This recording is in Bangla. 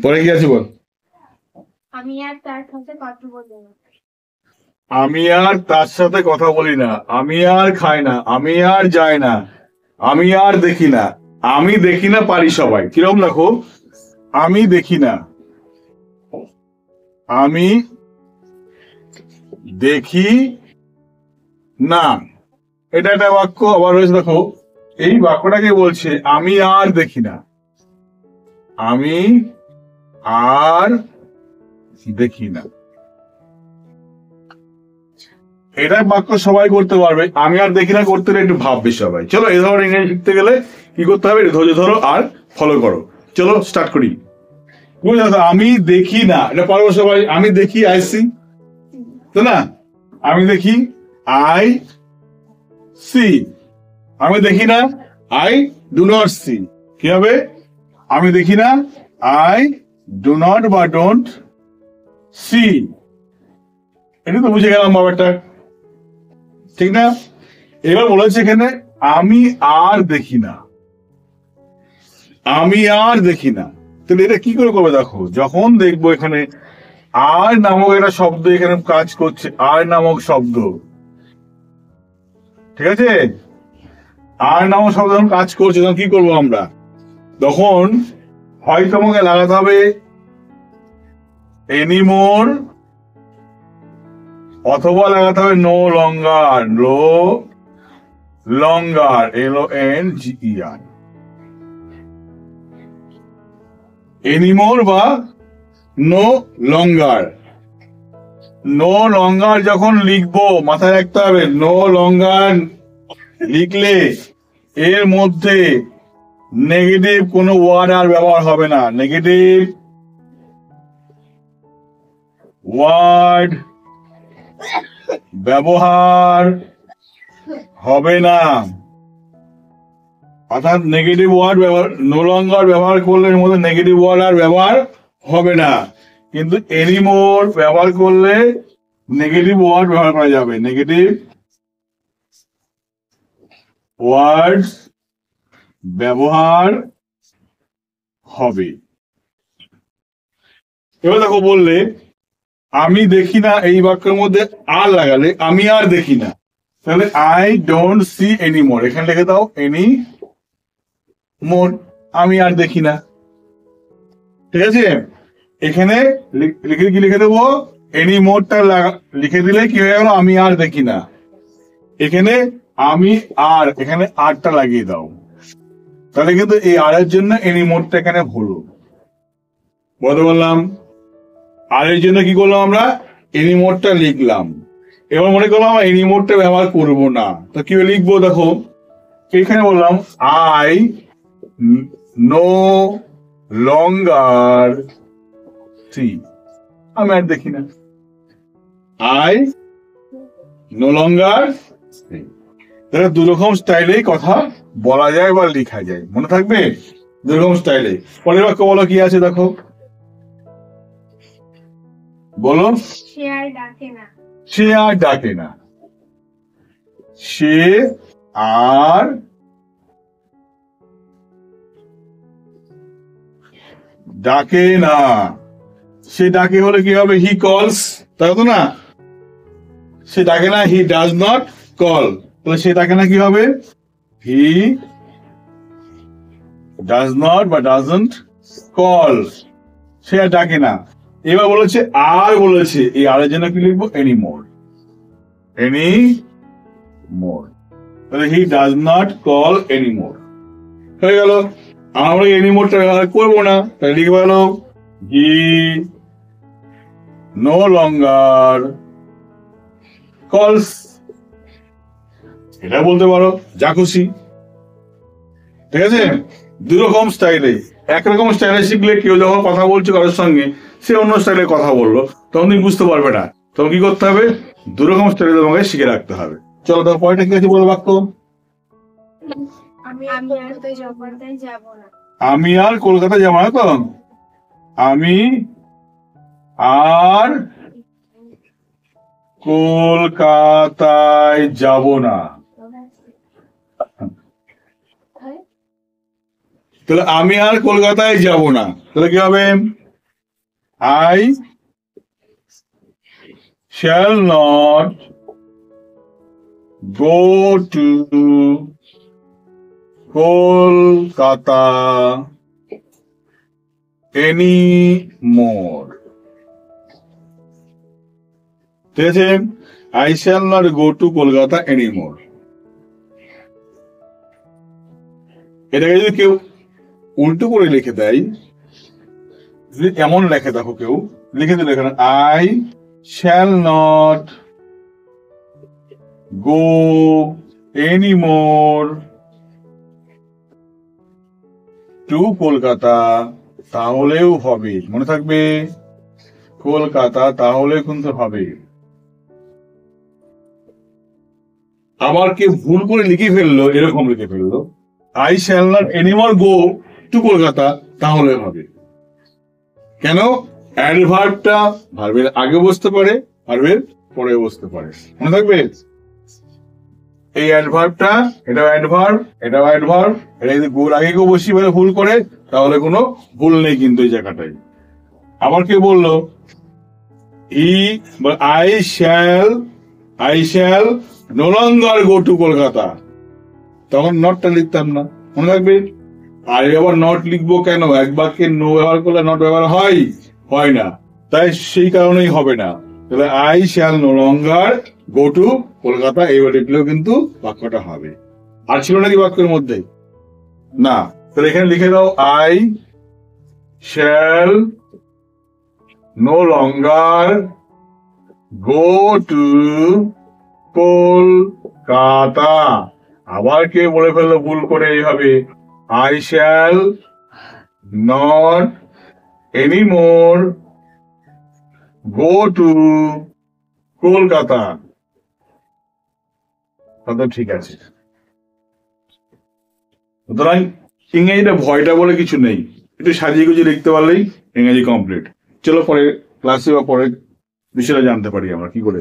পরে কি আছে বল? আমি আর তার সাথে কথা বলি না। আমি আর তার সাথে কথা বলি না, আমি আর খাই না, আমি আর যাই না, আমি আর দেখি না, আমি দেখি না পারি সবাই। কিরকম দেখো, আমি দেখি না, আমি দেখি না, এটা একটা বাক্য। আবার রয়েছে দেখো, এই বাক্যটাকে বলছে আমি আর দেখি না, আমি আর দেখি না। এটা বাক্য সবাই করতে পারবে, আমি আর দেখি না করতে হলে একটু ভাববে সবাই। চলো, এই ধরনের ইংরেজি শিখতে গেলে কি করতে হবে, ধৈর্য ধরো আর ফলো করো। চলো স্টার্ট করি। আমি দেখি না, এটা পারবো সবাই। আমি দেখি, আই সি, তো না, আমি দেখি, আই সি। আমি দেখি না, আই ডু নট সি। কি হবে? আমি দেখি না, আই ডু নট বা ডোন্ট সি। এটা তো বুঝে গেলাম ব্যাপারটা, ঠিক না? এবার বলেছে এখানে আমি আর দেখি না, আমি আর দেখি না। তাহলে এটা কি করে করবে দেখো, যখন দেখবো এখানে আর নামক একটা শব্দ এখানে কাজ করছে, আর নামক শব্দ, ঠিক আছে? আর নামক শব্দ যখন কাজ করছে তখন কি করবো আমরা? তখন হয়তো আমাকে লাগাতে হবে এনিমোর, অথবা লাগাতে হবে নো লঙ্গার, লো লঙ্গার, LONGER, এনিমোর বা নো লঙ্গার। নো লঙ্গার যখন লিখবো মাথায় রাখতে হবে, নো লঙ্গার লিখলে এর মধ্যে নেগেটিভ কোনো ওয়ার্ড আর ব্যবহার হবে না, নেগেটিভ ওয়ার্ড ব্যবহার হবে না। অর্থাৎ নেগেটিভ ওয়ার্ড ব্যবহার, নো লঙ্গার ব্যবহার করলে এর মধ্যে নেগেটিভ ওয়ার্ড আর ব্যবহার হবে না। কিন্তু এনিমোর ব্যবহার করলে নেগেটিভ ওয়ার্ড ব্যবহার করা যাবে, নেগেটিভ ওয়ার্ড ব্যবহার হবে। এবার দেখো বললে আমি দেখি না, এই বাক্যের মধ্যে আর লাগালে আমি আর দেখি না, তাহলে I don't see any more. এখানে লিখে দাও এনি মোর, আমি আর দেখি না, ঠিক আছে? এখানে লিখে কি লিখে দেবো, এনি মোরটা লিখে দিলে কি হয়ে গেল, আমি আর দেখি না। এখানে আমি আর, এখানে আরটা লাগিয়ে দাও, তাহলে কিন্তু এই আর এর জন্য এনি মোরটা এখানে ভরো। বলতে বললাম আর এর জন্য কি করলাম আমরা, এনি মোরটা লিখলাম। এবার মনে করলাম এনি মোরটা ব্যবহার করবো না, তো কি লিখবো দেখো, এখানে বললাম আই নো লঙ্গার সি, আমি আর দেখি না, আই নো লঙ্গার সি। তাহলে দুরকম স্টাইলেই কথা বলা যায় বা লেখা যায়, মনে থাকবে? দুরকম স্টাইলে। পরের বাক্য বলো কি আছে দেখো, বলো। সে আর ডাকে না, সে আর ডাকে না, সে আর ডাকে না। সে ডাকে হলে কি হবে, হি কলস, তাই তো না? সে ডাকে না, হি ডাজ নট কল। তাহলে সে ডাকে না কি হবে, হি ডাজ নট বা ডাজন্ট কল, সে আর ডাকে না। এবার বলেছে আর, বলেছে এই আর এর জন্য কি লিখবো, এনি মোর, এনি মোর। তাহলে he does not call any more হয়ে গেল। আমরা এনি মোরটা ব্যবহার করবো না, তাহলে লিখে গেল হি নো লঙ্গার কলস। এটা বলতে পারো যা খুশি, ঠিক আছে? দুরকম স্টাইলে, একরকম স্টাইলে শিখলে কেউ যখন কথা বলছে কারোর সঙ্গে, সে অন্য স্টাইলে কথা বললো, তখন তুমি বুঝতে পারবে না। তখন কি করতে হবে, দুরকম স্টাইলে তোমাকে শিখে রাখতে হবে। চলো তার পরেরটা কি আছে বলো বাক্য, আমি আর কলকাতায় যাব না, আমি আর কলকাতা যাবো না। তো আমি আর কলকাতায় যাব না, তাহলে আমি আর কলকাতায় যাব না, তাহলে কি হবে? I shall not go to Kolkata any more. ঠিক আছে, I shall not go to Kolkata any more. এটাকে যদি কেউ উল্টো করে লিখে দেয়, যদি এমন লেখে, দেখো কেউ লিখে দিল এখানে I shall not go any more to Kolkata, তাহলেও হবে, মনে থাকবে কলকাতা তাহলে কিন্তু হবে। আবার কেউ ভুল করে লিখে ফেললো, এরকম লিখে ফেললো I shall not anymore go to Kolkata, তাহলে হবে। কেন? অ্যাডভার্বটা ভার্বের আগে বসতে পারে, ভার্বের পরে বসতে পারে, মনে থাকবে। এই অ্যাডভার্বটা, এটাও অ্যাডভার্ব, এটাও অ্যাডভার্ব, এটা যদি গোর আগে কেউ বসি বলে ভুল করে, তাহলে কোনো ভুল নেই কিন্তু এই জায়গাটায়। আবার কেউ বললো I shall no longer go to Kolkata, তখন নটটা লিখতাম না, মনে রাখবে। আর আবার নট লিখবো কেন? এক বাক্যে নো ব্যবহার করলে নট ব্যবহার হয় না, তাই সেই কারণেই হবে না। তাহলে I shall no longer go to Kolkata এইবার লিখলেও কিন্তু বাক্যটা হবে। আর ছিল নাকি বাক্যের মধ্যে? না। তাহলে এখানে লিখে দাও I shall no longer go to Kolkata. আবার কে বলে ফেললো ভুল করে এইভাবে I shall not anymore go to Kolkata, তাহলে ঠিক আছে। সুতরাং ইংরেজিটা ভয়টা বলে কিছু নেই, একটু সাজিয়ে গুজিয়ে লিখতে পারলেই ইংরেজি কমপ্লিট। চলো পরে ক্লাসে বা পরে বিষয়টা জানতে পারি আমরা কি করে।